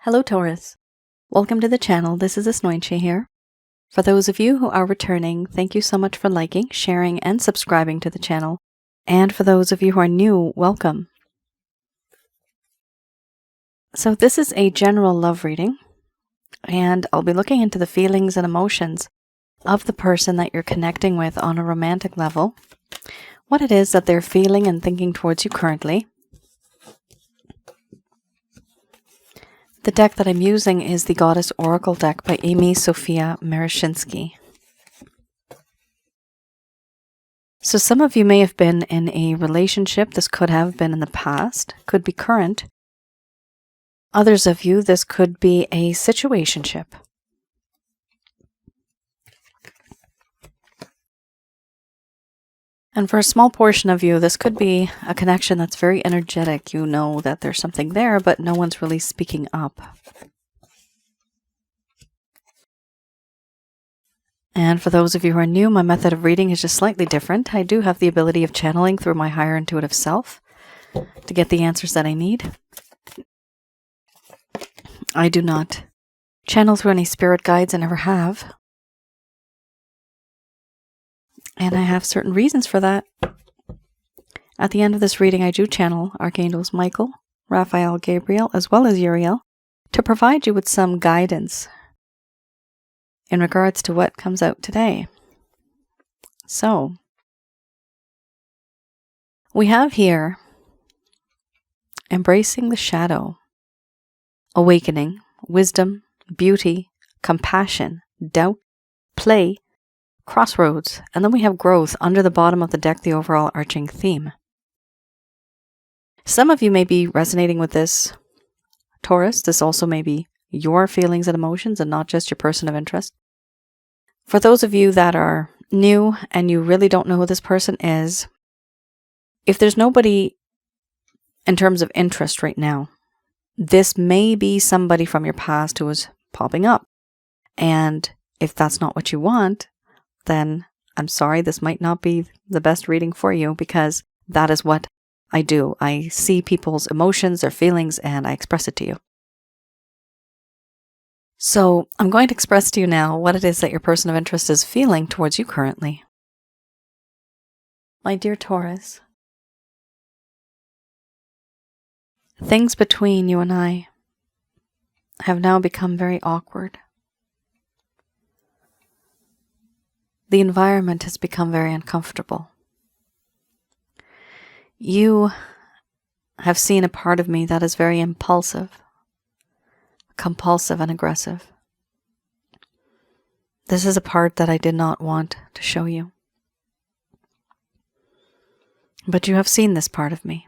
Hello Taurus. Welcome to the channel. This is Asnointia here. For those of you who are returning, thank you so much for liking, sharing, and subscribing to the channel. And for those of you who are new, welcome. So this is a general love reading, and I'll be looking into the feelings and emotions of the person that you're connecting with on a romantic level, what it is that they're feeling and thinking towards you currently. The deck that I'm using is the Goddess Oracle deck by Amy Sophia Marashinsky. So some of you may have been in a relationship. This could have been in the past, could be current. Others of you, this could be a situationship. And for a small portion of you, this could be a connection that's very energetic. You know that there's something there, but no one's really speaking up. And for those of you who are new, my method of reading is just slightly different. I do have the ability of channeling through my higher intuitive self to get the answers that I need. I do not channel through any spirit guides, I never have. And I have certain reasons for that. At the end of this reading, I do channel Archangels Michael, Raphael, Gabriel, as well as Uriel, to provide you with some guidance in regards to what comes out today. So, we have here embracing the shadow, awakening, wisdom, beauty, compassion, doubt, play, crossroads, and then we have growth under the bottom of the deck, the overall arching theme. Some of you may be resonating with this, Taurus. This also may be your feelings and emotions and not just your person of interest. For those of you that are new and you really don't know who this person is, if there's nobody in terms of interest right now, this may be somebody from your past who is popping up. And if that's not what you want, then I'm sorry, this might not be the best reading for you, because that is what I do. I see people's emotions, their feelings, and I express it to you. So I'm going to express to you now what it is that your person of interest is feeling towards you currently. My dear Taurus, things between you and I have now become very awkward. The environment has become very uncomfortable. You have seen a part of me that is very impulsive, compulsive, and aggressive. This is a part that I did not want to show you. But you have seen this part of me,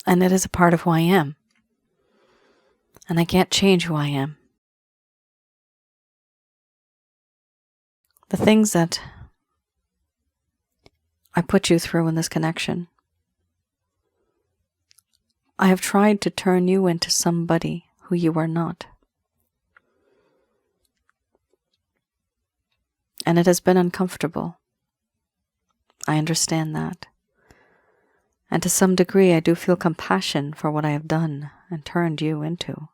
and it is a part of who I am. And I can't change who I am. The things that I put you through in this connection, I have tried to turn you into somebody who you are not. And it has been uncomfortable. I understand that. And to some degree, I do feel compassion for what I have done and turned you into.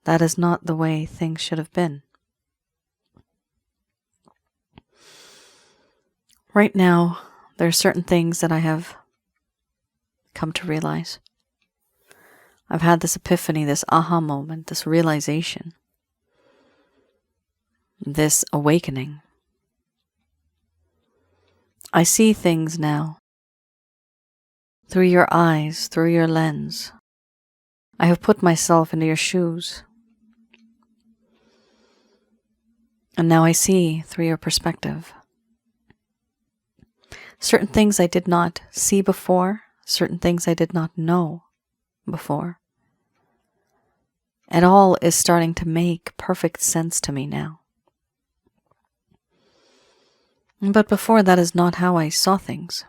That is not the way things should have been. Right now, there are certain things that I have come to realize. I've had this epiphany, this aha moment, this realization, this awakening. I see things now through your eyes, through your lens. I have put myself into your shoes. And now I see through your perspective. Certain things I did not see before, certain things I did not know before. It all is starting to make perfect sense to me now. But before, that is not how I saw things.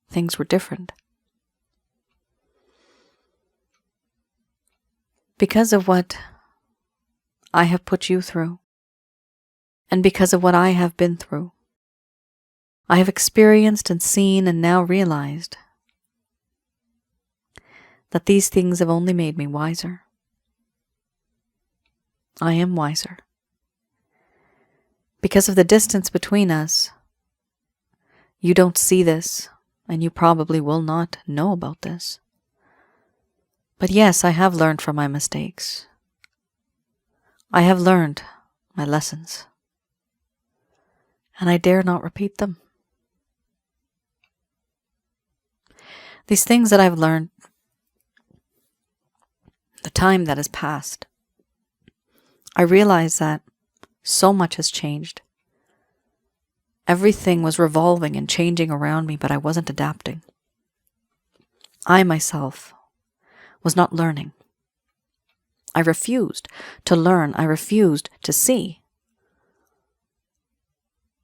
Things were different. Because of what I have put you through, and because of what I have been through, I have experienced and seen and now realized that these things have only made me wiser. I am wiser. Because of the distance between us, you don't see this, and you probably will not know about this. But yes, I have learned from my mistakes. I have learned my lessons, and I dare not repeat them. These things that I've learned, the time that has passed, I realize that so much has changed. Everything was revolving and changing around me, but I wasn't adapting. I myself was not learning. I refused to learn. I refused to see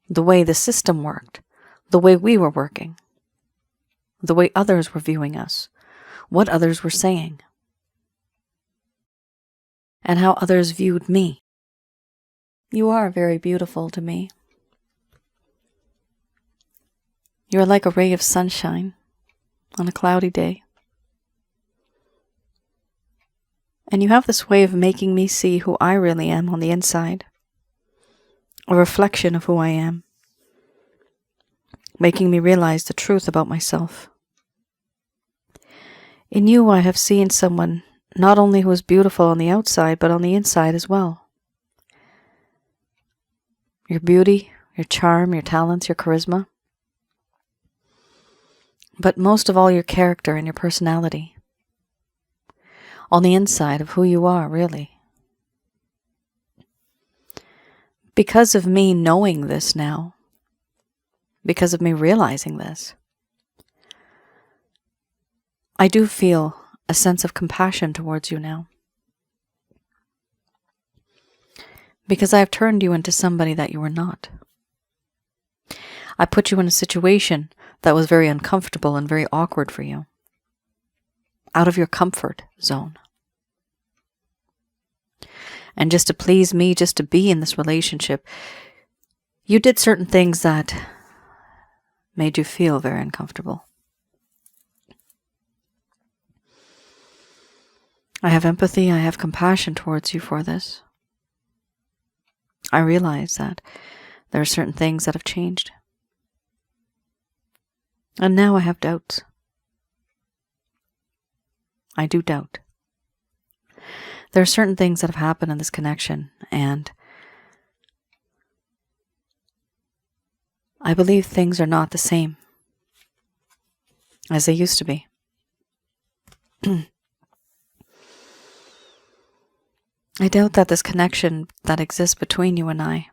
the way the system worked, the way we were working, the way others were viewing us, what others were saying, and how others viewed me. You are very beautiful to me. You are like a ray of sunshine on a cloudy day. And you have this way of making me see who I really am on the inside, a reflection of who I am, making me realize the truth about myself. In you, I have seen someone not only who is beautiful on the outside, but on the inside as well. Your beauty, your charm, your talents, your charisma, but most of all your character and your personality. On the inside of who you are, really. Because of me knowing this now, because of me realizing this, I do feel a sense of compassion towards you now. Because I have turned you into somebody that you were not. I put you in a situation that was very uncomfortable and very awkward for you. Out of your comfort zone. And just to please me, just to be in this relationship, you did certain things that made you feel very uncomfortable. I have empathy, I have compassion towards you for this. I realize that there are certain things that have changed. And now I have doubts. I do doubt. There are certain things that have happened in this connection, and I believe things are not the same as they used to be. I doubt that this connection that exists between you and I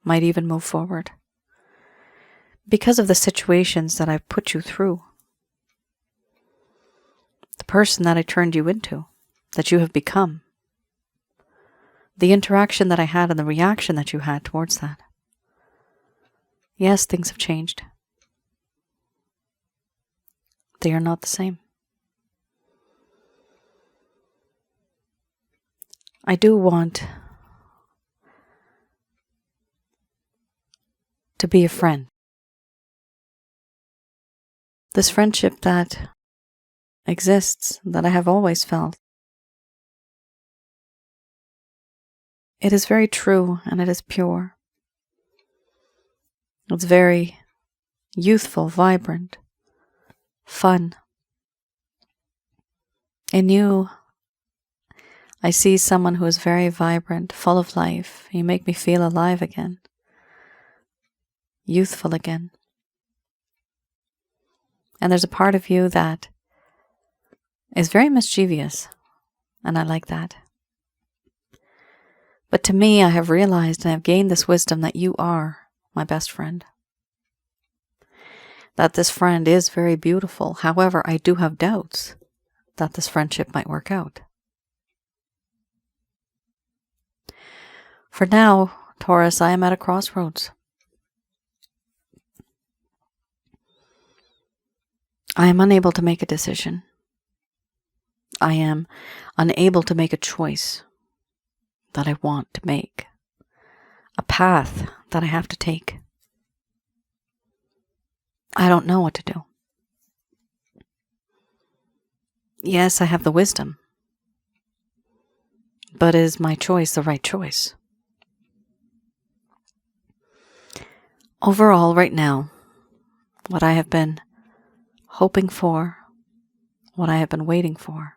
might even move forward because of the situations that I've put you through. The person that I turned you into, that you have become. The interaction that I had and the reaction that you had towards that. Yes, things have changed. They are not the same. I do want to be a friend. This friendship that exists, that I have always felt, it is very true and it is pure. It's very youthful, vibrant, fun. In you, I see someone who is very vibrant, full of life. You make me feel alive again, youthful again. And there's a part of you that is very mischievous, and I like that. But to me, I have realized and I've gained this wisdom that you are my best friend. That this friend is very beautiful. However, I do have doubts that this friendship might work out. For now, Taurus, I am at a crossroads. I am unable to make a decision. I am unable to make a choice that I want to make. A path that I have to take. I don't know what to do. Yes, I have the wisdom. But is my choice the right choice? Overall, right now, what I have been hoping for, what I have been waiting for,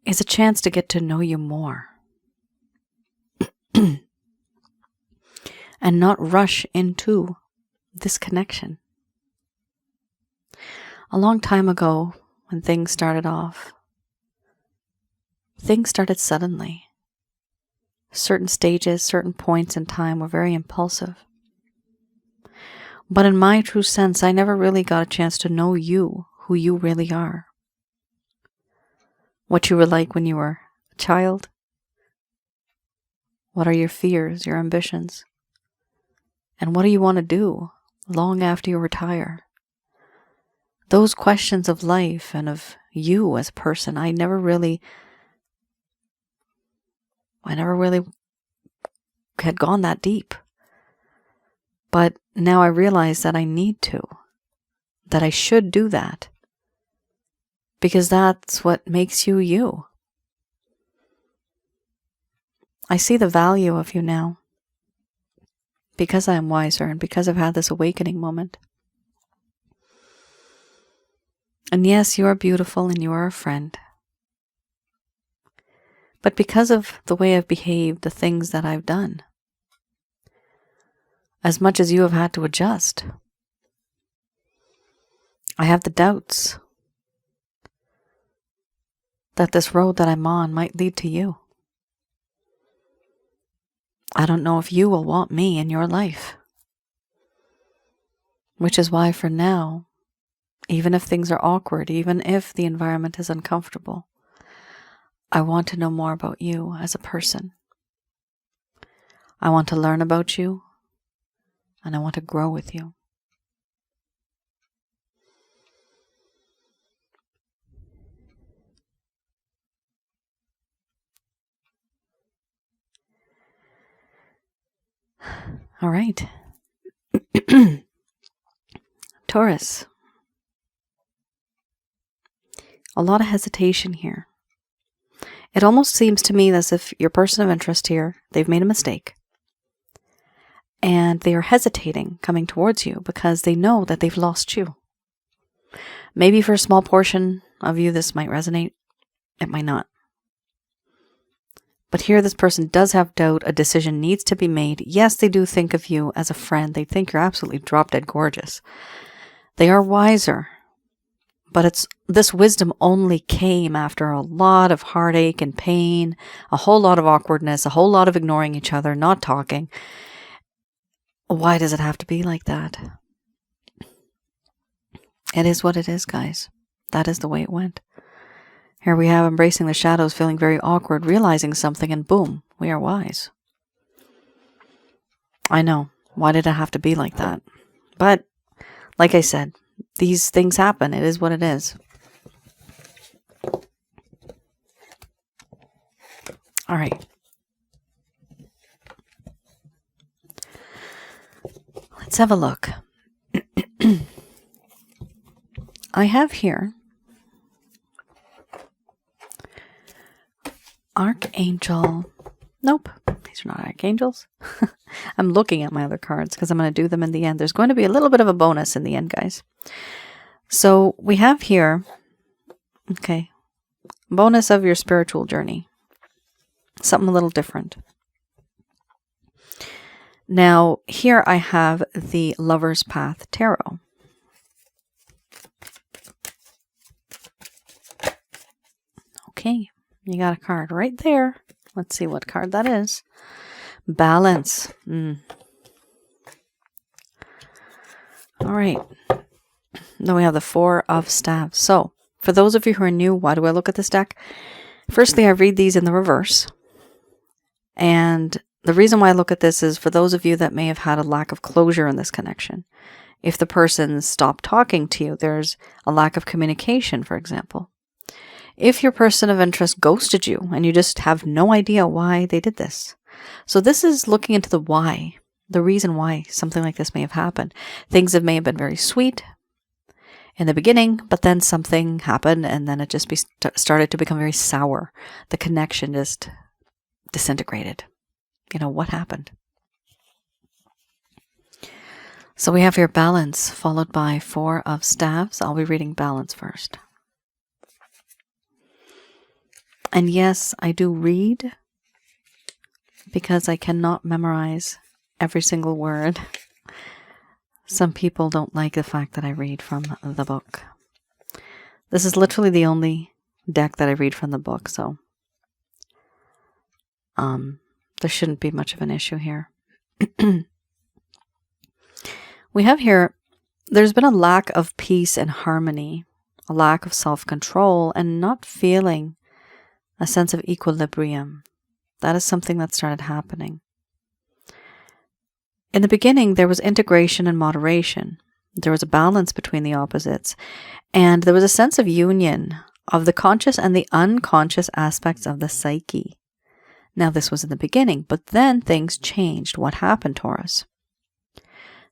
is a chance to get to know you more. And not rush into this connection. A long time ago, when things started off, things started suddenly. Certain stages, certain points in time were very impulsive. But in my true sense, I never really got a chance to know you, who you really are. What you were like when you were a child. What are your fears, your ambitions? And what do you want to do long after you retire? Those questions of life and of you as a person, I never really had gone that deep. But now I realize that I need to, that I should do that, because that's what makes you you. I see the value of you now, because I am wiser and because I've had this awakening moment. And yes, you are beautiful and you are a friend. But because of the way I've behaved, the things that I've done, as much as you have had to adjust, I have the doubts that this road that I'm on might lead to you. I don't know if you will want me in your life. Which is why for now, even if things are awkward, even if the environment is uncomfortable, I want to know more about you as a person. I want to learn about you, and I want to grow with you. All right. Taurus. A lot of hesitation here. It almost seems to me as if your person of interest here, they've made a mistake. And they are hesitating coming towards you because they know that they've lost you. Maybe for a small portion of you this might resonate. It might not. But here this person does have doubt. A decision needs to be made. Yes, they do think of you as a friend. They think you're absolutely drop dead gorgeous. They are wiser. But this wisdom only came after a lot of heartache and pain, a whole lot of awkwardness, a whole lot of ignoring each other, not talking. Why does it have to be like that? It is what it is, guys. That is the way it went. Here we have embracing the shadows, feeling very awkward, realizing something, and boom, we are wise. I know. Why did it have to be like that? But, like I said, these things happen. It is what it is. All right. Let's have a look. I have here Archangel. Nope, these are not archangels. I'm looking at my other cards because I'm going to do them in the end. There's going to be a little bit of a bonus in the end, guys. So we have here, okay, bonus of your spiritual journey. Something a little different. Now, here I have the Lover's Path Tarot. Okay, you got a card right there. Let's see what card that is. Balance. All right. Then we have the Four of Staves. So, for those of you who are new, why do I look at this deck? Firstly, I read these in the reverse. And the reason why I look at this is for those of you that may have had a lack of closure in this connection. If the person stopped talking to you, there's a lack of communication, for example. If your person of interest ghosted you and you just have no idea why they did this. So this is looking into the why, the reason why something like this may have happened. Things may have been very sweet. in the beginning, but then something happened and then it just started to become very sour. The connection just disintegrated. What happened? So we have here balance followed by 4 of staves. I'll be reading balance first. And yes, I do read because I cannot memorize every single word. Some people don't like the fact that I read from the book. This is literally the only deck that I read from the book, so there shouldn't be much of an issue here. We have here, there's been a lack of peace and harmony, a lack of self-control, and not feeling a sense of equilibrium. That is something that started happening. In the beginning, there was integration and moderation. There was a balance between the opposites, and there was a sense of union of the conscious and the unconscious aspects of the psyche. Now, this was in the beginning, but then things changed. What happened, Taurus?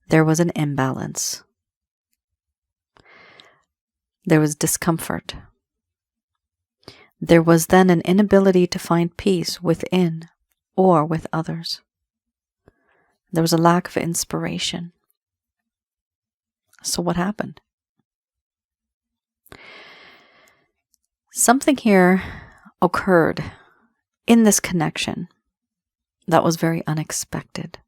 There was an imbalance. There was discomfort. There was then an inability to find peace within or with others. There was a lack of inspiration. So what happened? Something here occurred in this connection that was very unexpected.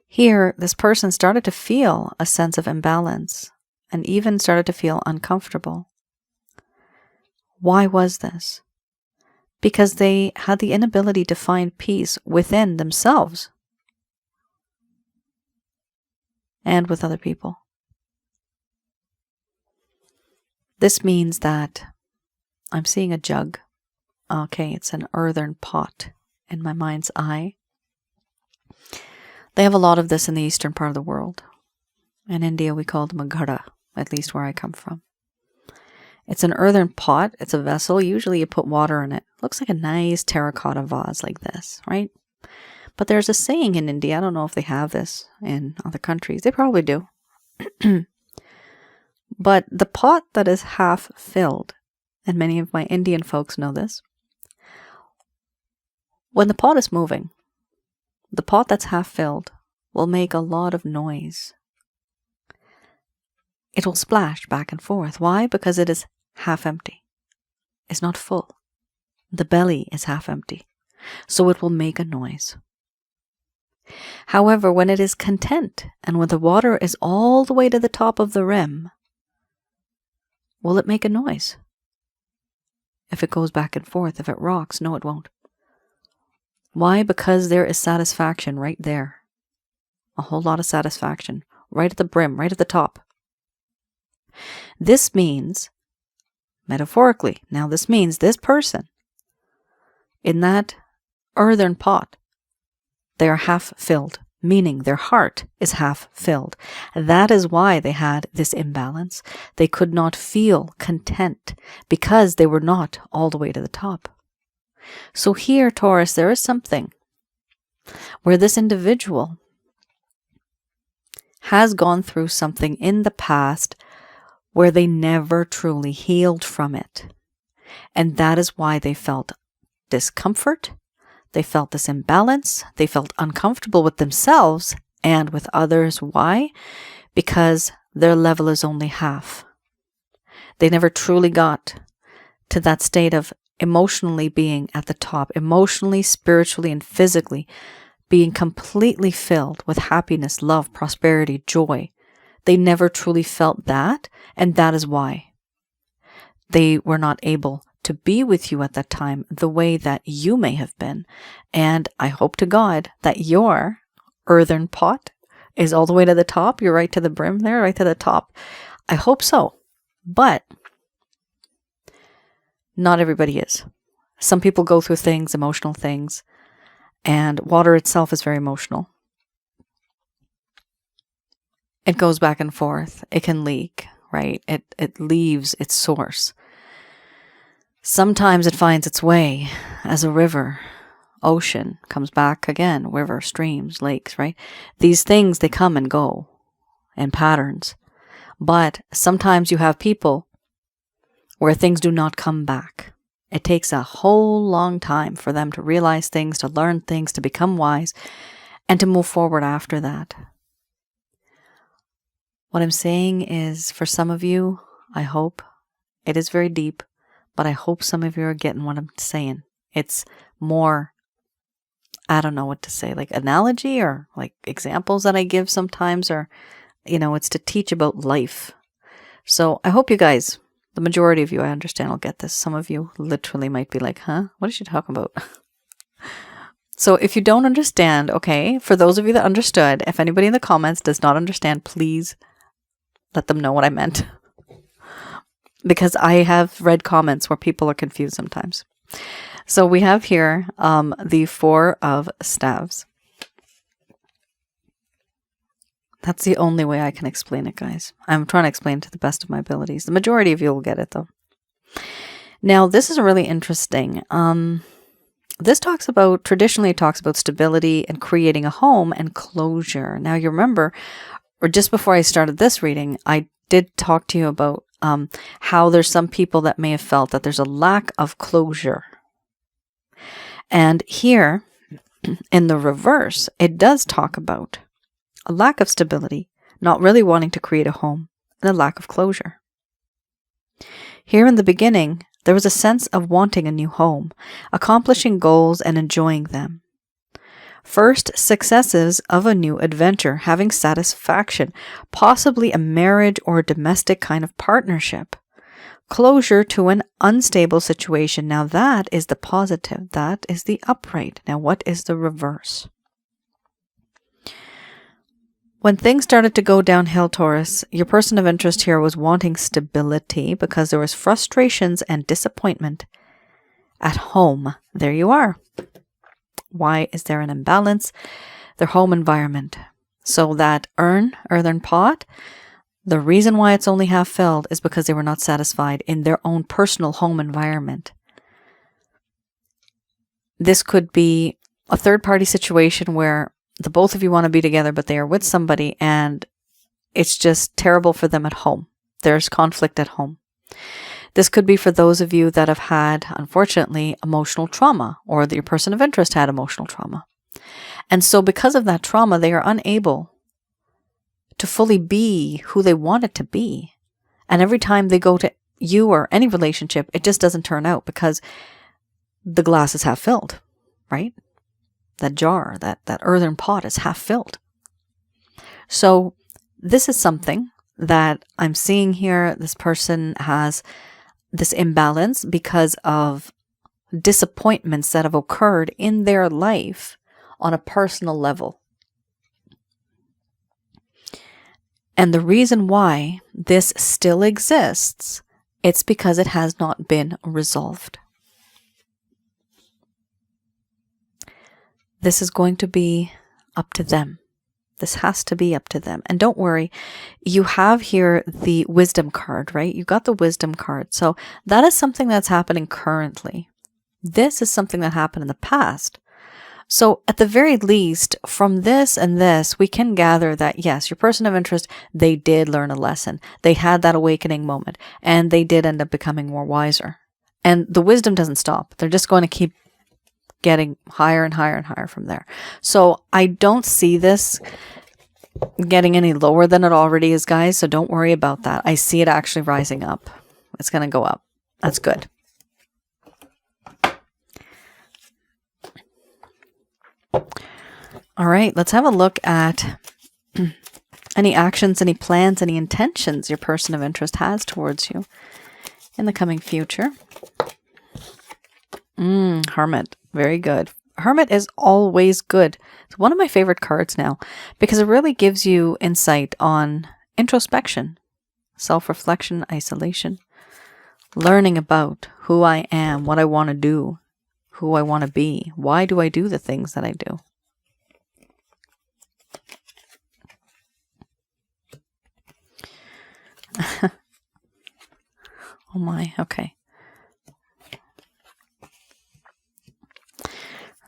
Here, this person started to feel a sense of imbalance and even started to feel uncomfortable. Why was this? Because they had the inability to find peace within themselves and with other people. This means that I'm seeing a jug. Okay, it's an earthen pot in my mind's eye. They have a lot of this in the eastern part of the world. In India, we call them a ghada, at least where I come from. It's an earthen pot. It's a vessel. Usually you put water in it. Looks like a nice terracotta vase like this, right? But there's a saying in India, I don't know if they have this in other countries. They probably do. But the pot that is half filled, and many of my Indian folks know this, when the pot is moving, the pot that's half filled will make a lot of noise. It will splash back and forth. Why? Because it is half empty. It's not full. The belly is half empty. So it will make a noise. However, when it is content and when the water is all the way to the top of the rim, will it make a noise? If it goes back and forth, if it rocks, no, it won't. Why? Because there is satisfaction right there. A whole lot of satisfaction. Right at the brim, right at the top. This means, metaphorically, now this means this person, in that earthen pot, they are half filled, meaning their heart is half filled. That is why they had this imbalance. They could not feel content because they were not all the way to the top. So here, Taurus, there is something where this individual has gone through something in the past where they never truly healed from it. And that is why they felt discomfort. They felt this imbalance. They felt uncomfortable with themselves and with others. Why? Because their level is only half. They never truly got to that state of emotionally being at the top, emotionally, spiritually, and physically being completely filled with happiness, love, prosperity, joy. They never truly felt that, and that is why they were not able to be with you at that time the way that you may have been. And I hope to God that your earthen pot is all the way to the top. You're right to the brim there, right to the top. I hope so. But not everybody is. Some people go through things, emotional things, and water itself is very emotional. It goes back and forth. It can leak, right? It leaves its source. Sometimes it finds its way as a river, ocean, comes back again, river, streams, lakes, right? These things, they come and go in patterns. But sometimes you have people where things do not come back. It takes a whole long time for them to realize things, to learn things, to become wise, and to move forward after that. What I'm saying is, for some of you, I hope, it is very deep, but I hope some of you are getting what I'm saying. It's more, I don't know what to say, like analogy or like examples that I give sometimes, or, it's to teach about life. So I hope you guys, the majority of you, I understand, will get this. Some of you literally might be like, huh? What is she talking about? So if you don't understand, okay, for those of you that understood, if anybody in the comments does not understand, please let them know what I meant. Because I have read comments where people are confused sometimes. So we have here the Four of Staves. That's the only way I can explain it, guys. I'm trying to explain it to the best of my abilities. The majority of you will get it, though. Now, this is really interesting. This traditionally talks about stability and creating a home and closure. Now, you remember, or just before I started this reading, I did talk to you about how there's some people that may have felt that there's a lack of closure. And here, in the reverse, it does talk about a lack of stability, not really wanting to create a home, and a lack of closure. Here in the beginning, there was a sense of wanting a new home, accomplishing goals and enjoying them. First successes of a new adventure, having satisfaction, possibly a marriage or a domestic kind of partnership. Closure to an unstable situation. Now that is the positive. That is the upright. Now what is the reverse? When things started to go downhill, Taurus, your person of interest here was wanting stability because there was frustrations and disappointment at home. There you are. Why is there an imbalance? Their home environment. So that earthen pot, the reason why it's only half filled is because they were not satisfied in their own personal home environment. This could be a third-party situation where the both of you want to be together, but they are with somebody and it's just terrible for them at home. There's conflict at home. This could be for those of you that have had, unfortunately, emotional trauma, or that your person of interest had emotional trauma. And so because of that trauma, they are unable to fully be who they wanted to be. And every time they go to you or any relationship, it just doesn't turn out because the glass is half filled, right? That jar, that earthen pot is half filled. So this is something that I'm seeing here. This person has this imbalance because of disappointments that have occurred in their life on a personal level. And the reason why this still exists, it's because it has not been resolved. This is going to be up to them. This has to be up to them. And don't worry, you have here the wisdom card, right? You got the wisdom card. So that is something that's happening currently. This is something that happened in the past. So at the very least, from this and this, we can gather that, yes, your person of interest, they did learn a lesson. They had that awakening moment, and they did end up becoming more wiser. And the wisdom doesn't stop. They're just going to keep getting higher and higher and higher from there. So I don't see this getting any lower than it already is, guys. So don't worry about that. I see it actually rising up. It's going to go up. That's good. All right, let's have a look at any actions, any plans, any intentions your person of interest has towards you in the coming future. Hermit. Very good. Hermit is always good. It's one of my favorite cards now because it really gives you insight on introspection, self-reflection, isolation, learning about who I am, what I want to do, who I want to be. Why do I do the things that I do? Oh my, okay.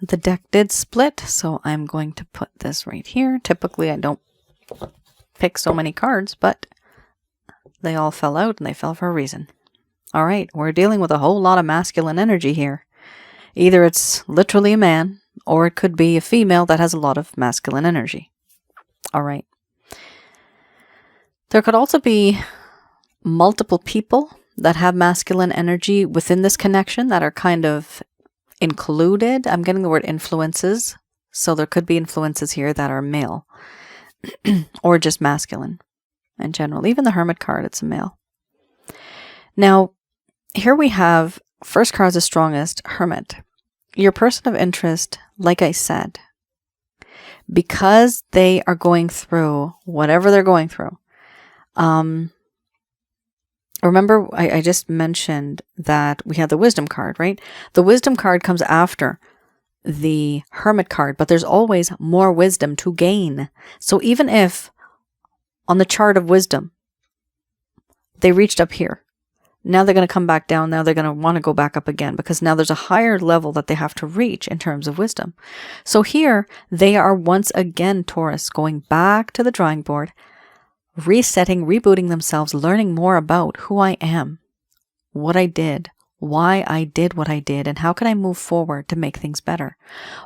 The deck did split, so I'm going to put this right here. Typically, I don't pick so many cards, but They all fell out, and they fell for a reason. All right, we're dealing with a whole lot of masculine energy here. Either it's literally a man, or it could be a female that has a lot of masculine energy. All right. There could also be multiple people that have masculine energy within this connection that are kind of included. I'm getting the word influences. So there could be influences here that are male or just masculine in general. Even the Hermit card, it's a male. Now, here we have first card is the strongest, Hermit. Your person of interest, like I said, because they are going through whatever they're going through. Remember, I just mentioned that we have the wisdom card, right? The wisdom card comes after the Hermit card, but there's always more wisdom to gain. So even if on the chart of wisdom, they reached up here, now they're going to come back down. Now they're going to want to go back up again because now there's a higher level that they have to reach in terms of wisdom. So here they are once again, Taurus, going back to the drawing board, resetting, rebooting themselves, learning more about who I am, what I did, why I did what I did, and how can I move forward to make things better?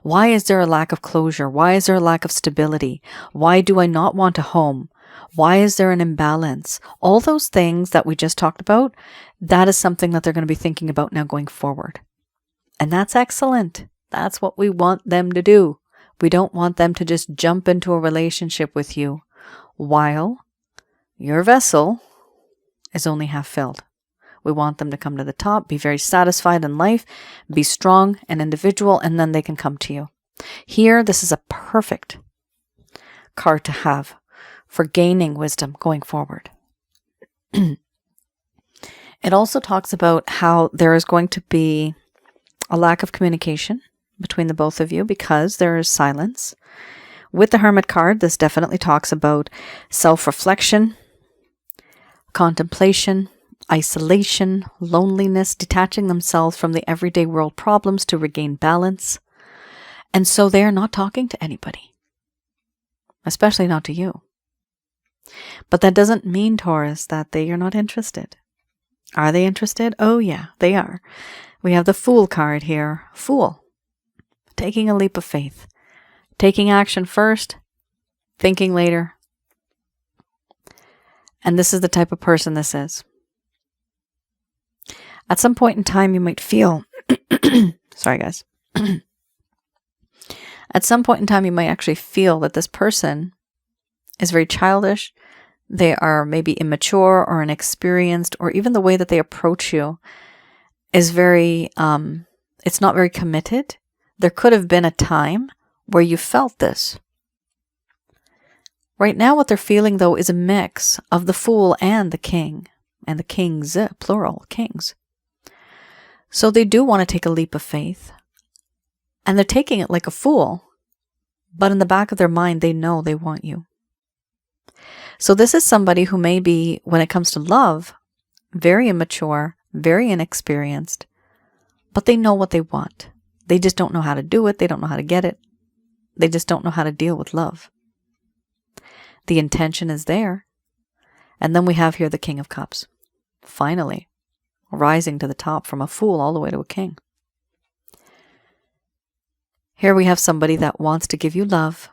Why is there a lack of closure? Why is there a lack of stability? Why do I not want a home? Why is there an imbalance? All those things that we just talked about, that is something that they're going to be thinking about now going forward. And that's excellent. That's what we want them to do. We don't want them to just jump into a relationship with you while your vessel is only half filled. We want them to come to the top, be very satisfied in life, be strong and individual, and then they can come to you. Here, this is a perfect card to have for gaining wisdom going forward. It also talks about how there is going to be a lack of communication between the both of you because there is silence. With the Hermit card, this definitely talks about self-reflection, contemplation, isolation, loneliness, detaching themselves from the everyday world problems to regain balance. And so they are not talking to anybody, especially not to you. But that doesn't mean, Taurus, that they are not interested. Are they interested? Oh yeah, they are. We have the Fool card here. Fool. Taking a leap of faith. Taking action first, thinking later. And this is the type of person this is. At some point in time, you might feel, sorry guys. At some point in time, you might actually feel that this person is very childish. They are maybe immature or inexperienced, or even the way that they approach you is very, it's not very committed. There could have been a time where you felt this. Right now, what they're feeling, though, is a mix of the Fool and the King, and the Kings, plural, kings. So they do want to take a leap of faith, and they're taking it like a fool, but in the back of their mind, they know they want you. So this is somebody who may be, when it comes to love, very immature, very inexperienced, but they know what they want. They just don't know how to do it. They don't know how to get it. They just don't know how to deal with love. The intention is there. And then we have here the King of Cups. Finally, rising to the top from a fool all the way to a king. Here we have somebody that wants to give you love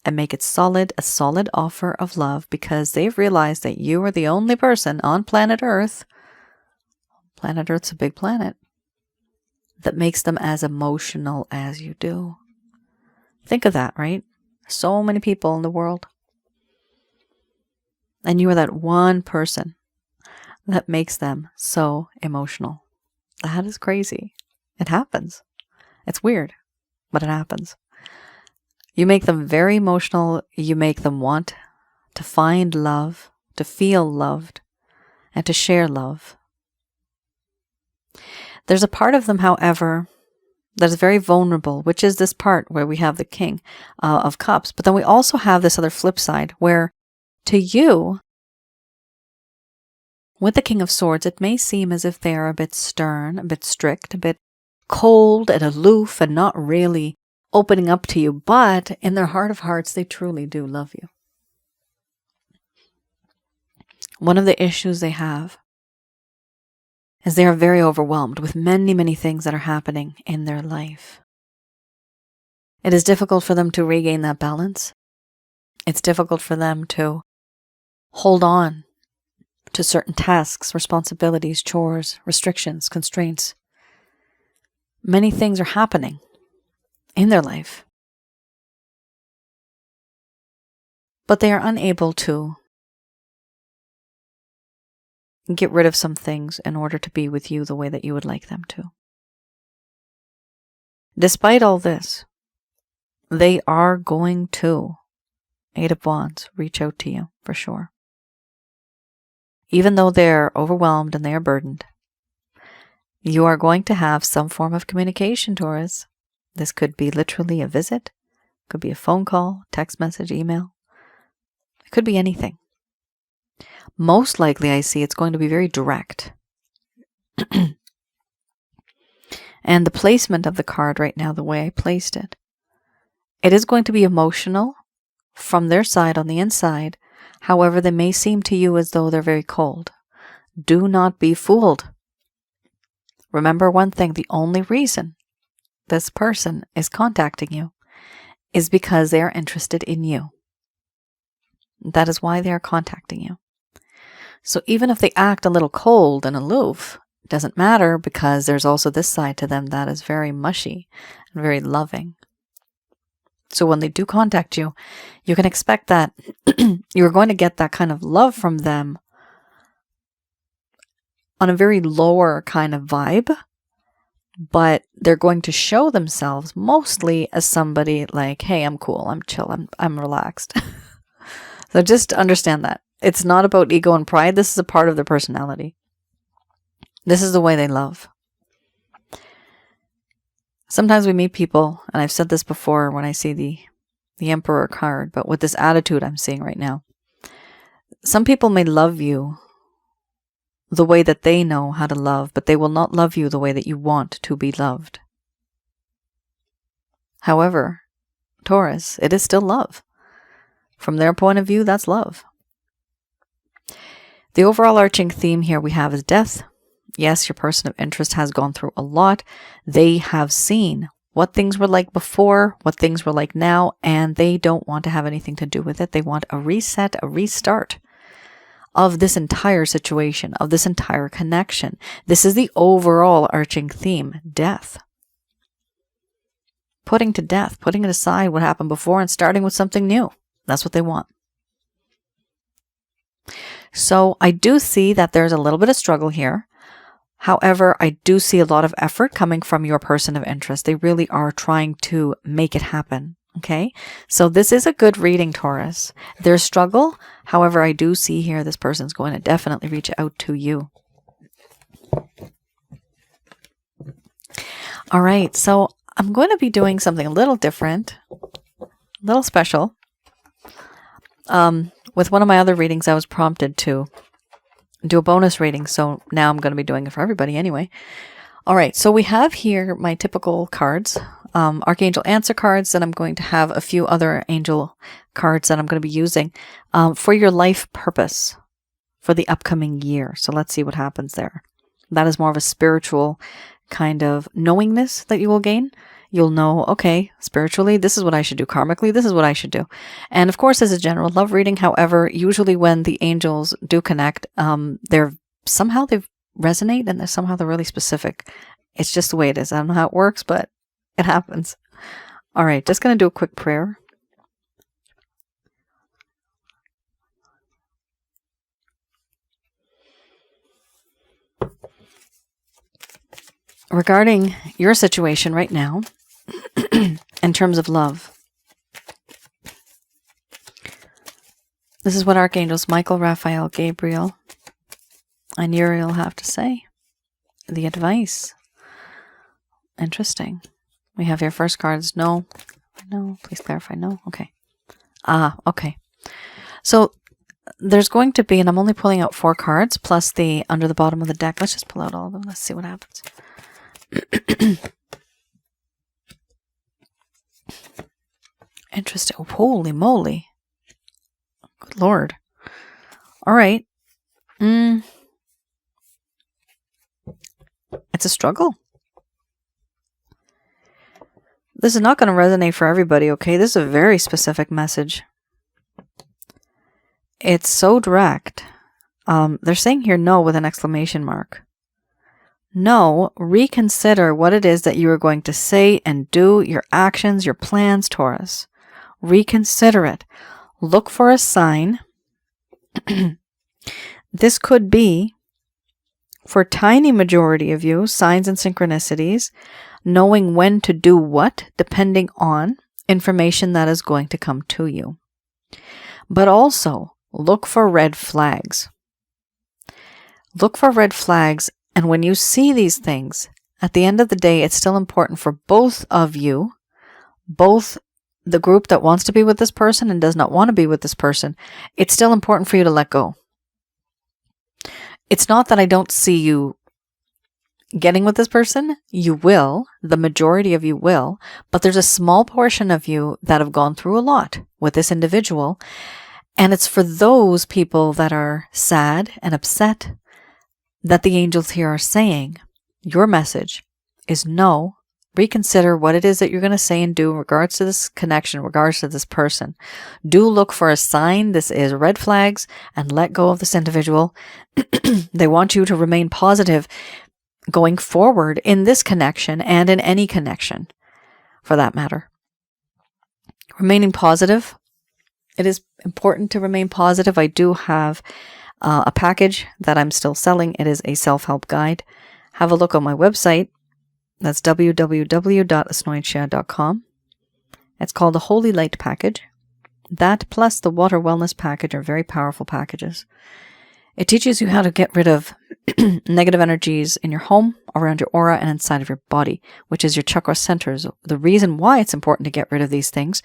and make it solid, a solid offer of love, because they've realized that you are the only person on planet Earth. Planet Earth's a big planet. That makes them as emotional as you do. Think of that, right? So many people in the world. And you are that one person that makes them so emotional. That is crazy. It happens. It's weird, but it happens. You make them very emotional. You make them want to find love, to feel loved, and to share love. There's a part of them, however, that is very vulnerable, which is this part where we have the King of Cups. But then we also have this other flip side where to you, with the King of Swords, it may seem as if they are a bit stern, a bit strict, a bit cold and aloof and not really opening up to you. But in their heart of hearts, they truly do love you. One of the issues they have is they are very overwhelmed with many, many things that are happening in their life. It is difficult for them to regain that balance. It's difficult for them to hold on to certain tasks, responsibilities, chores, restrictions, constraints. Many things are happening in their life, but they are unable to get rid of some things in order to be with you the way that you would like them to. Despite all this, they are going to, Eight of Wands, reach out to you for sure. Even though they're overwhelmed and they are burdened, you are going to have some form of communication, Taurus. This could be literally a visit, could be a phone call, text message, email. It could be anything. Most likely, I see it's going to be very direct. And the placement of the card right now, the way I placed it, it is going to be emotional from their side on the inside. However, they may seem to you as though they're very cold. Do not be fooled. Remember one thing, the only reason this person is contacting you is because they are interested in you. That is why they are contacting you. So even if they act a little cold and aloof, it doesn't matter, because there's also this side to them that is very mushy and very loving. So when they do contact you, you can expect that you're going to get that kind of love from them on a very lower kind of vibe, but they're going to show themselves mostly as somebody like, hey, I'm cool, I'm chill, I'm relaxed. So just understand that. It's not about ego and pride. This is a part of their personality. This is the way they love. Sometimes we meet people, and I've said this before when I see the Emperor card, but with this attitude I'm seeing right now, some people may love you the way that they know how to love, but they will not love you the way that you want to be loved. However, Taurus, it is still love. From their point of view, that's love. The overall arching theme here we have is death. Yes, your person of interest has gone through a lot. They have seen what things were like before, what things were like now, and they don't want to have anything to do with it. They want a reset, a restart of this entire situation, of this entire connection. This is the overall arching theme, death. Putting to death, putting it aside what happened before and starting with something new. That's what they want. So I do see that there's a little bit of struggle here. However, I do see a lot of effort coming from your person of interest. They really are trying to make it happen. Okay, so this is a good reading, Taurus. There's struggle. However, I do see here this person's going to definitely reach out to you. All right, so I'm going to be doing something a little different, a little special. With one of my other readings, I was prompted to do a bonus reading, so now I'm going to be doing it for everybody anyway. All right, so we have here my typical cards, Archangel Answer cards, and I'm going to have a few other angel cards that I'm going to be using for your life purpose for the upcoming year. So let's see what happens there. That is more of a spiritual kind of knowingness that you will gain. You'll know, okay, spiritually, this is what I should do. Karmically, this is what I should do. And of course, this is a general love reading. However, usually when the angels do connect, they resonate, and they're really specific. It's just the way it is. I don't know how it works, but it happens. All right, just going to do a quick prayer. Regarding your situation right now, in terms of love, this is what Archangels Michael, Raphael, Gabriel, and Uriel have to say. The advice. Interesting. We have here first cards. No. No. Please clarify. No. Okay. Okay. So there's going to be, and I'm only pulling out 4 cards plus the under the bottom of the deck. Let's just pull out all of them. Let's see what happens. Interesting. Holy moly. Good Lord. All right. It's a struggle. This is not going to resonate for everybody, okay? This is a very specific message. It's so direct. They're saying here no with an exclamation mark. No, reconsider what it is that you are going to say and do, your actions, your plans, Taurus. Reconsider it. Look for a sign. This could be, for a tiny majority of you, signs and synchronicities, knowing when to do what, depending on information that is going to come to you. But also, look for red flags. Look for red flags, and when you see these things, at the end of the day, it's still important for both of you, both the group that wants to be with this person and does not want to be with this person, it's still important for you to let go. It's not that I don't see you getting with this person. You will. The majority of you will. But there's a small portion of you that have gone through a lot with this individual. And it's for those people that are sad and upset that the angels here are saying, your message is no. Reconsider what it is that you're going to say and do in regards to this connection, in regards to this person. Do look for a sign. This is red flags, and let go of this individual. They want you to remain positive going forward in this connection and in any connection for that matter. Remaining positive. It is important to remain positive. I do have a package that I'm still selling. It is a self-help guide. Have a look on my website. That's www.asnointia.com. It's called the Holy Light Package. That plus the Water Wellness Package are very powerful packages. It teaches you how to get rid of negative energies in your home, around your aura, and inside of your body, which is your chakra centers. The reason why it's important to get rid of these things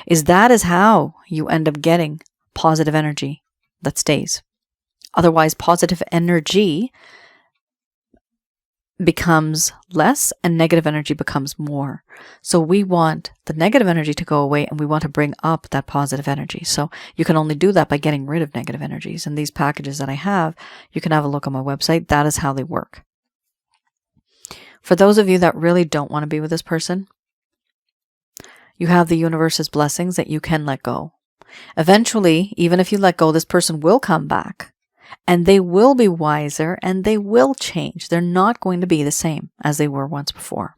is that is how you end up getting positive energy that stays. Otherwise, positive energy becomes less and negative energy becomes more. So we want the negative energy to go away and we want to bring up that positive energy. So you can only do that by getting rid of negative energies. And these packages that I have, you can have a look on my website. That is how they work. For those of you that really don't want to be with this person, you have the universe's blessings that you can let go. Eventually, even if you let go, this person will come back. And they will be wiser and they will change. They're not going to be the same as they were once before.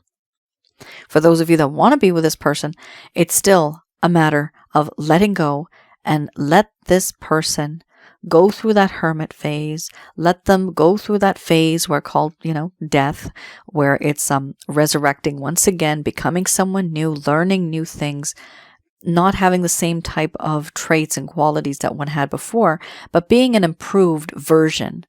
For those of you that want to be with this person, it's still a matter of letting go and let this person go through that hermit phase. Let them go through that phase where called, death, where it's resurrecting once again, becoming someone new, learning new things, not having the same type of traits and qualities that one had before, but being an improved version.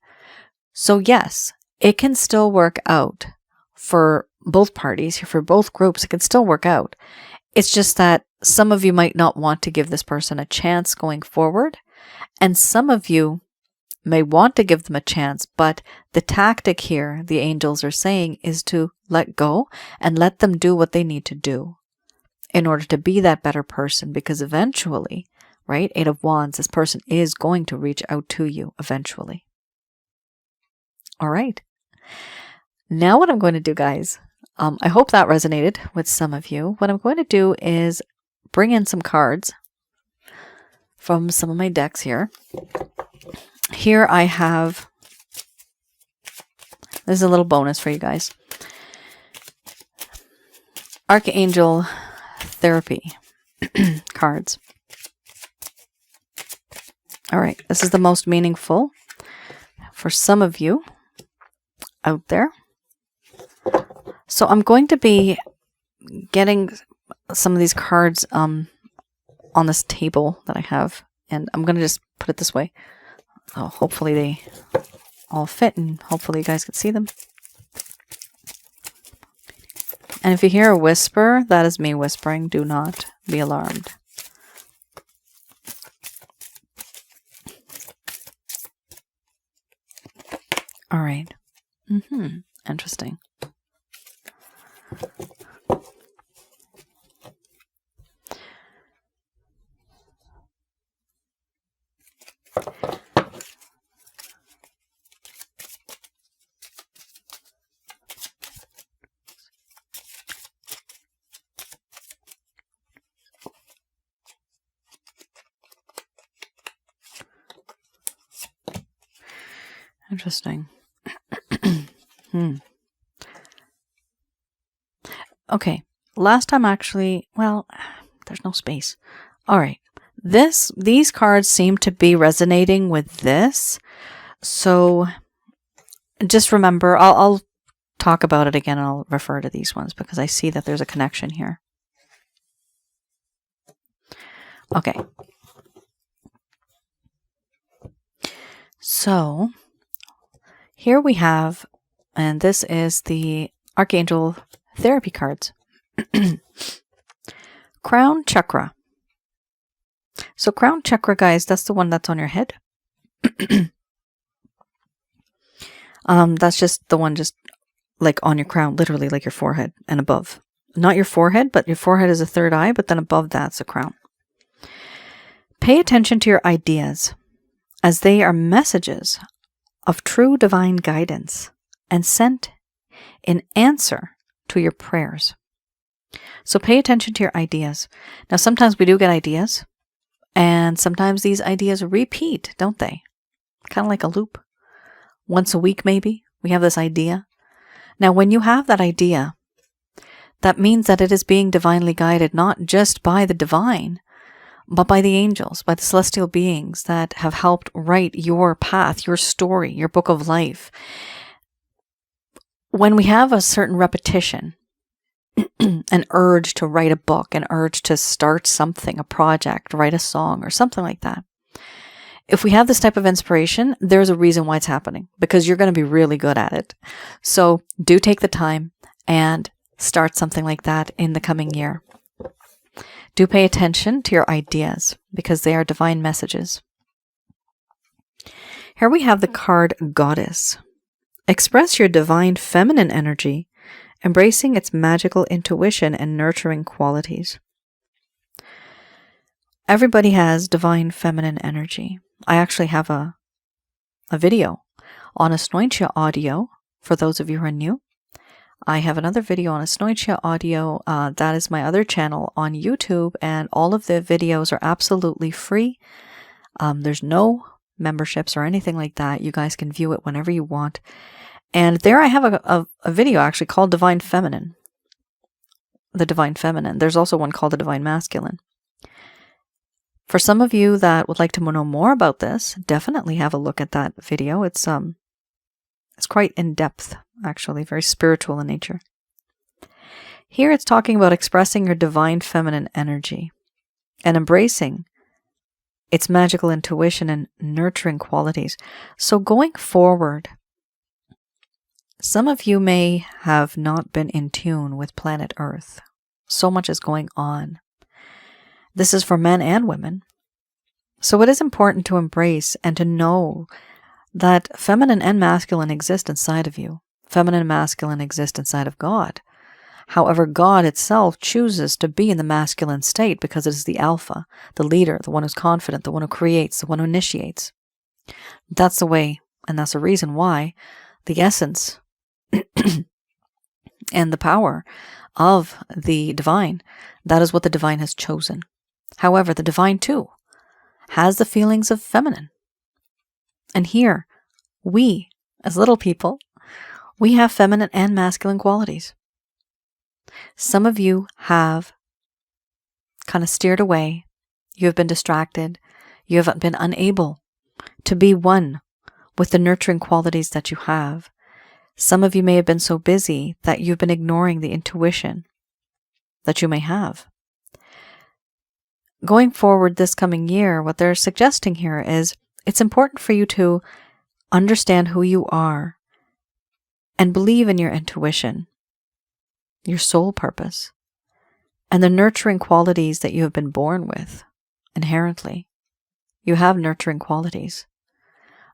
So yes, it can still work out for both parties, for both groups. It can still work out. It's just that some of you might not want to give this person a chance going forward, and some of you may want to give them a chance, but the tactic here, the angels are saying, is to let go and let them do what they need to do in order to be that better person, because eventually, right, Eight of Wands, this person is going to reach out to you eventually. All right. Now what I'm going to do, guys, I hope that resonated with some of you. What I'm going to do is bring in some cards from some of my decks here. Here I have, this is a little bonus for you guys. Archangel Therapy cards. All right, this is the most meaningful for some of you out there. So I'm going to be getting some of these cards on this table that I have, and I'm going to just put it this way. So hopefully they all fit, and hopefully you guys can see them. And if you hear a whisper, that is me whispering. Do not be alarmed. All right. Interesting. Interesting. Okay. Last time actually, well, there's no space. All right. These cards seem to be resonating with this. So just remember, I'll talk about it again and I'll refer to these ones because I see that there's a connection here. Okay. So here we have, and this is the Archangel Therapy cards. Crown Chakra. So Crown Chakra, guys, that's the one that's on your head. That's just the one just like on your crown, literally like your forehead and above. Not your forehead, but your forehead is a third eye, but then above that's a crown. Pay attention to your ideas, as they are messages of true divine guidance and sent in answer to your prayers. So pay attention to your ideas. Now, sometimes we do get ideas, and sometimes these ideas repeat, don't they? Kind of like a loop. Once a week, maybe, we have this idea. Now, when you have that idea, that means that it is being divinely guided, not just by the divine, but by the angels, by the celestial beings that have helped write your path, your story, your book of life. When we have a certain repetition, an urge to write a book, an urge to start something, a project, write a song, or something like that, if we have this type of inspiration, there's a reason why it's happening, because you're going to be really good at it. So do take the time and start something like that in the coming year. Do pay attention to your ideas, because they are divine messages. Here we have the card Goddess. Express your divine feminine energy, embracing its magical intuition and nurturing qualities. Everybody has divine feminine energy. I actually have a video on Asnointia audio for those of you who are new. I have another video on Asnointia audio. That is my other channel on YouTube, and all of the videos are absolutely free. There's no memberships or anything like that. You guys can view it whenever you want. And there I have a video actually called Divine Feminine. The Divine Feminine. There's also one called the Divine Masculine. For some of you that would like to know more about this, definitely have a look at that video. It's quite in-depth, actually, very spiritual in nature. Here it's talking about expressing your divine feminine energy and embracing its magical intuition and nurturing qualities. So going forward, some of you may have not been in tune with planet Earth. So much is going on. This is for men and women. So it is important to embrace and to know that feminine and masculine exist inside of you. Feminine and masculine exist inside of God. However, God itself chooses to be in the masculine state because it is the alpha, the leader, the one who's confident, the one who creates, the one who initiates. That's the way, and that's the reason why the essence and the power of the divine, that is what the divine has chosen. However, the divine too has the feelings of feminine. And here, we, as little people, we have feminine and masculine qualities. Some of you have kind of steered away. You have been distracted. You have been unable to be one with the nurturing qualities that you have. Some of you may have been so busy that you've been ignoring the intuition that you may have. Going forward this coming year, what they're suggesting here is it's important for you to understand who you are and believe in your intuition, your soul purpose, and the nurturing qualities that you have been born with inherently. You have nurturing qualities.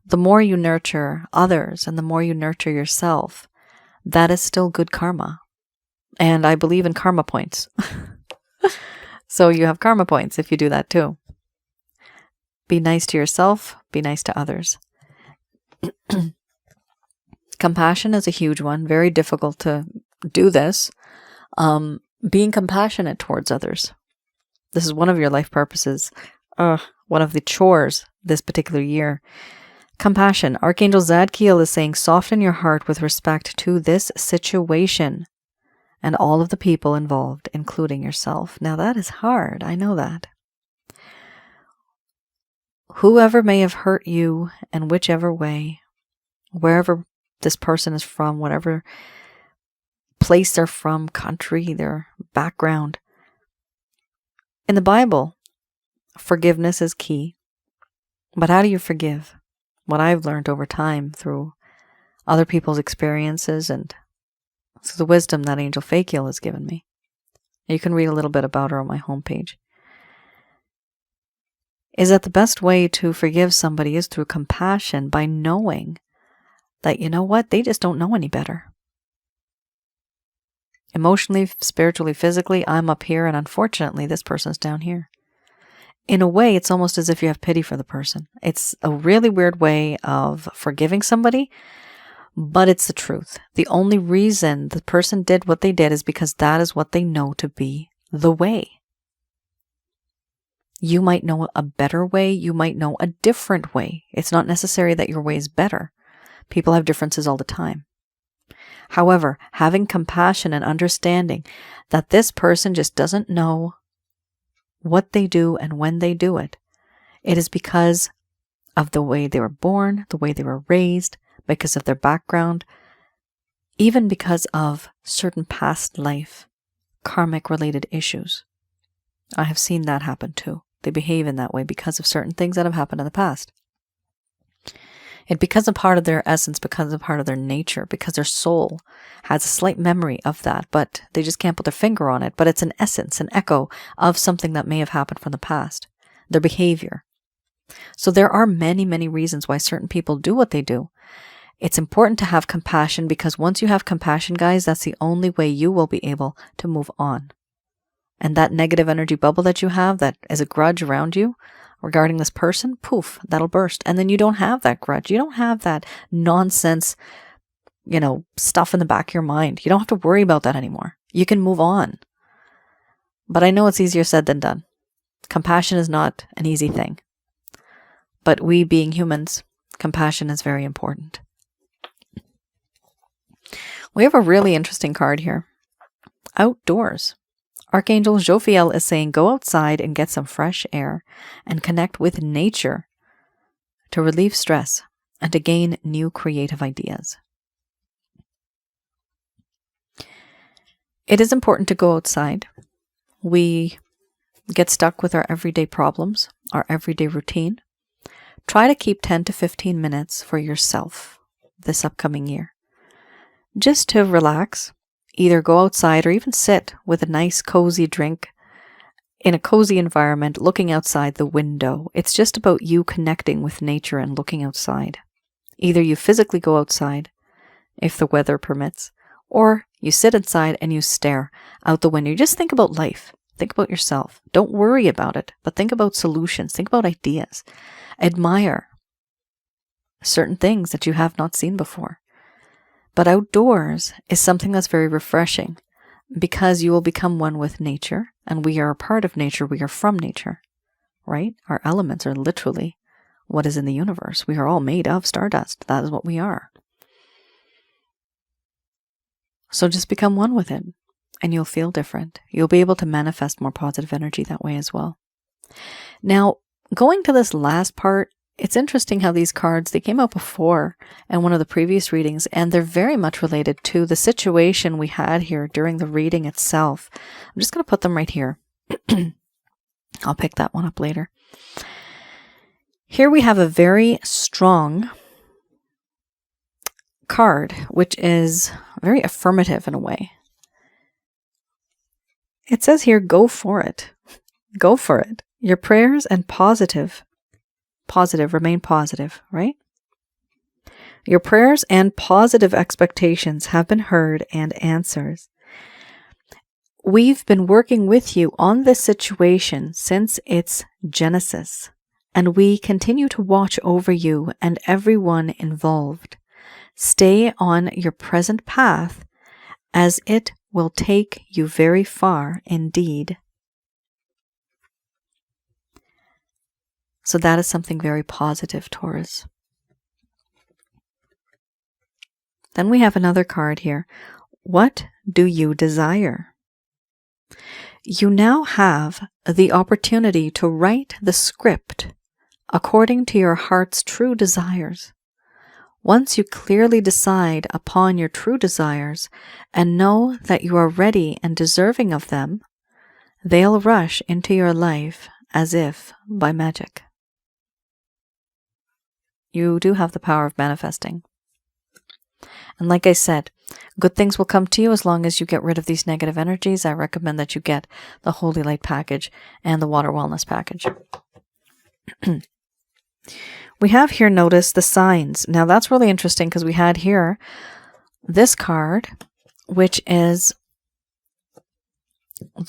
The more you nurture others and the more you nurture yourself, that is still good karma. And I believe in karma points. So you have karma points if you do that too. Be nice to yourself, be nice to others. Compassion is a huge one, very difficult to do this. Being compassionate towards others. This is one of your life purposes, one of the chores this particular year. Compassion. Archangel Zadkiel is saying, soften your heart with respect to this situation and all of the people involved, including yourself. Now that is hard. I know that. Whoever may have hurt you in whichever way, wherever this person is from, whatever place they're from, country, their background. In the Bible, forgiveness is key. But how do you forgive? What I've learned over time through other people's experiences and through the wisdom that Angel Fakiel has given me. You can read a little bit about her on my homepage. Is that the best way to forgive somebody is through compassion, by knowing that, you know what, they just don't know any better. Emotionally, spiritually, physically, I'm up here, and unfortunately, this person's down here. In a way, it's almost as if you have pity for the person. It's a really weird way of forgiving somebody, but it's the truth. The only reason the person did what they did is because that is what they know to be the way. You might know a better way. You might know a different way. It's not necessary that your way is better. People have differences all the time. However, having compassion and understanding that this person just doesn't know what they do and when they do it, it is because of the way they were born, the way they were raised, because of their background, even because of certain past life, karmic related issues. I have seen that happen too. They behave in that way because of certain things that have happened in the past. It becomes a part of their essence, becomes a part of their nature, because their soul has a slight memory of that, but they just can't put their finger on it. But it's an essence, an echo of something that may have happened from the past, their behavior. So there are many, many reasons why certain people do what they do. It's important to have compassion, because once you have compassion, guys, that's the only way you will be able to move on. And that negative energy bubble that you have, that is a grudge around you regarding this person, poof, that'll burst. And then you don't have that grudge. You don't have that nonsense, stuff in the back of your mind. You don't have to worry about that anymore. You can move on. But I know it's easier said than done. Compassion is not an easy thing. But we being humans, compassion is very important. We have a really interesting card here. Outdoors. Archangel Jophiel is saying, go outside and get some fresh air and connect with nature to relieve stress and to gain new creative ideas. It is important to go outside. We get stuck with our everyday problems, our everyday routine. Try to keep 10 to 15 minutes for yourself this upcoming year. Just to relax. Either go outside or even sit with a nice cozy drink in a cozy environment, looking outside the window. It's just about you connecting with nature and looking outside. Either you physically go outside, if the weather permits, or you sit inside and you stare out the window. You just think about life. Think about yourself. Don't worry about it, but think about solutions. Think about ideas. Admire certain things that you have not seen before. But outdoors is something that's very refreshing, because you will become one with nature, and we are a part of nature. We are from nature, right? Our elements are literally what is in the universe. We are all made of stardust. That is what we are. So just become one with it, and you'll feel different. You'll be able to manifest more positive energy that way as well. Now, going to this last part, it's interesting how these cards, they came out before in one of the previous readings, and they're very much related to the situation we had here during the reading itself. I'm just going to put them right here. I'll pick that one up later. Here we have a very strong card, which is very affirmative in a way. It says here, go for it. Go for it. Your prayers and remain positive, right? Your prayers and positive expectations have been heard and answers. We've been working with you on this situation since its genesis, and we continue to watch over you and everyone involved. Stay on your present path, as it will take you very far indeed. So that is something very positive, Taurus. Then we have another card here. What do you desire? You now have the opportunity to write the script according to your heart's true desires. Once you clearly decide upon your true desires and know that you are ready and deserving of them, they'll rush into your life as if by magic. You do have the power of manifesting. And like I said, good things will come to you as long as you get rid of these negative energies. I recommend that you get the Holy Light package and the Water Wellness package. We have here, notice the signs. Now that's really interesting because we had here this card, which is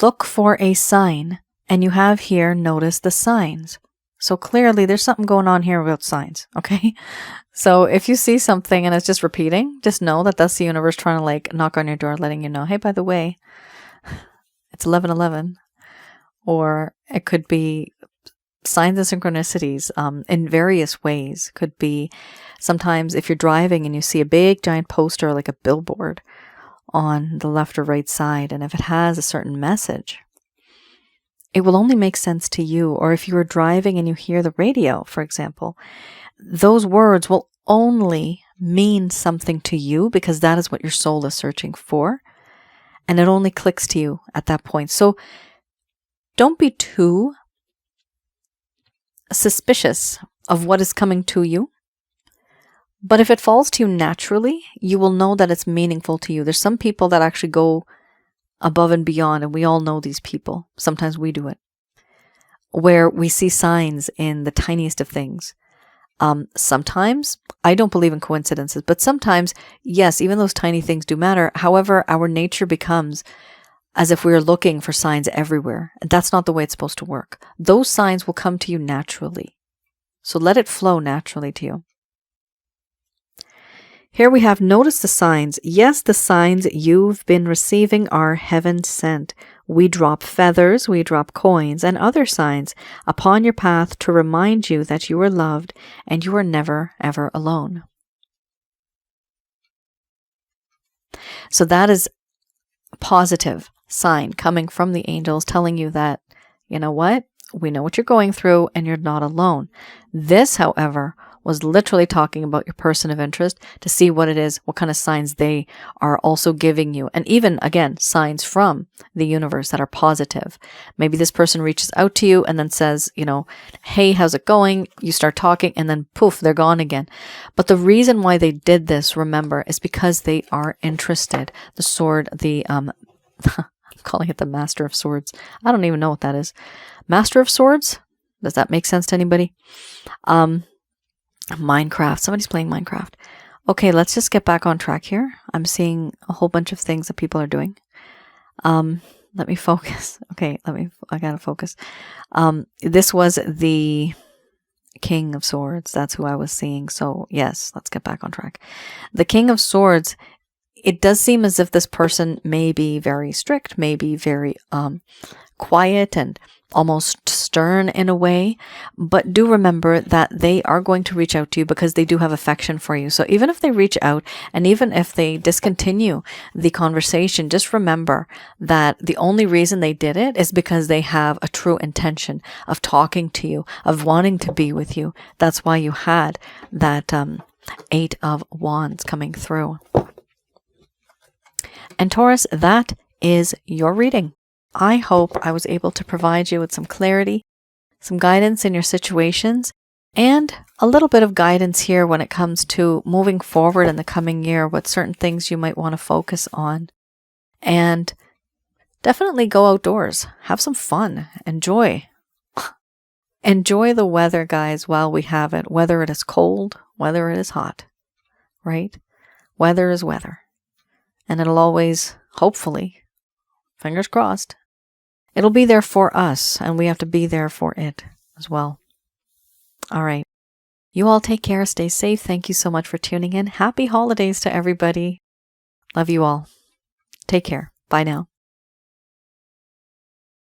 look for a sign. And you have here, notice the signs. So clearly there's something going on here about signs, okay? So if you see something and it's just repeating, just know that that's the universe trying to like knock on your door, letting you know, hey, by the way, it's 11:11. Or it could be signs and synchronicities in various ways. Could be sometimes if you're driving and you see a big giant poster like a billboard on the left or right side, and if it has a certain message, it will only make sense to you. Or if you are driving and you hear the radio, for example, those words will only mean something to you because that is what your soul is searching for. And it only clicks to you at that point. So don't be too suspicious of what is coming to you. But if it falls to you naturally, you will know that it's meaningful to you. There's some people that actually go above and beyond, and we all know these people. Sometimes we do it, where we see signs in the tiniest of things. Sometimes, I don't believe in coincidences, but sometimes, yes, even those tiny things do matter. However, our nature becomes as if we are looking for signs everywhere. And that's not the way it's supposed to work. Those signs will come to you naturally. So let it flow naturally to you. Here we have, notice the signs. Yes, the signs you've been receiving are heaven sent. We drop feathers, we drop coins, and other signs upon your path to remind you that you are loved and you are never, ever alone. So that is a positive sign coming from the angels telling you that, you know what? We know what you're going through and you're not alone. This, however, was literally talking about your person of interest to see what it is, what kind of signs they are also giving you. And even, again, signs from the universe that are positive. Maybe this person reaches out to you and then says, you know, hey, how's it going? You start talking and then poof, they're gone again. But the reason why they did this, remember, is because they are interested. The sword, I'm calling it the Master of Swords. I don't even know what that is. Master of Swords? Does that make sense to anybody? Minecraft. Somebody's playing Minecraft. Okay, let's just get back on track here. I'm seeing a whole bunch of things that people are doing. Let me focus. Okay, I gotta focus. This was the King of Swords. That's who I was seeing. So yes, let's get back on track. The King of Swords, it does seem as if this person may be very strict, may be very quiet and almost stern in a way, but do remember that they are going to reach out to you because they do have affection for you. So even if they reach out and even if they discontinue the conversation, just remember that the only reason they did it is because they have a true intention of talking to you, of wanting to be with you. That's why you had that 8 of Wands coming through. And Taurus, that is your reading. I hope I was able to provide you with some clarity, some guidance in your situations, and a little bit of guidance here when it comes to moving forward in the coming year, what certain things you might want to focus on. And definitely go outdoors. Have some fun. Enjoy. Enjoy the weather, guys, while we have it. Whether it is cold, whether it is hot, right? Weather is weather. And it'll always, hopefully, fingers crossed, it'll be there for us, and we have to be there for it as well. All right. You all take care. Stay safe. Thank you so much for tuning in. Happy holidays to everybody. Love you all. Take care. Bye now.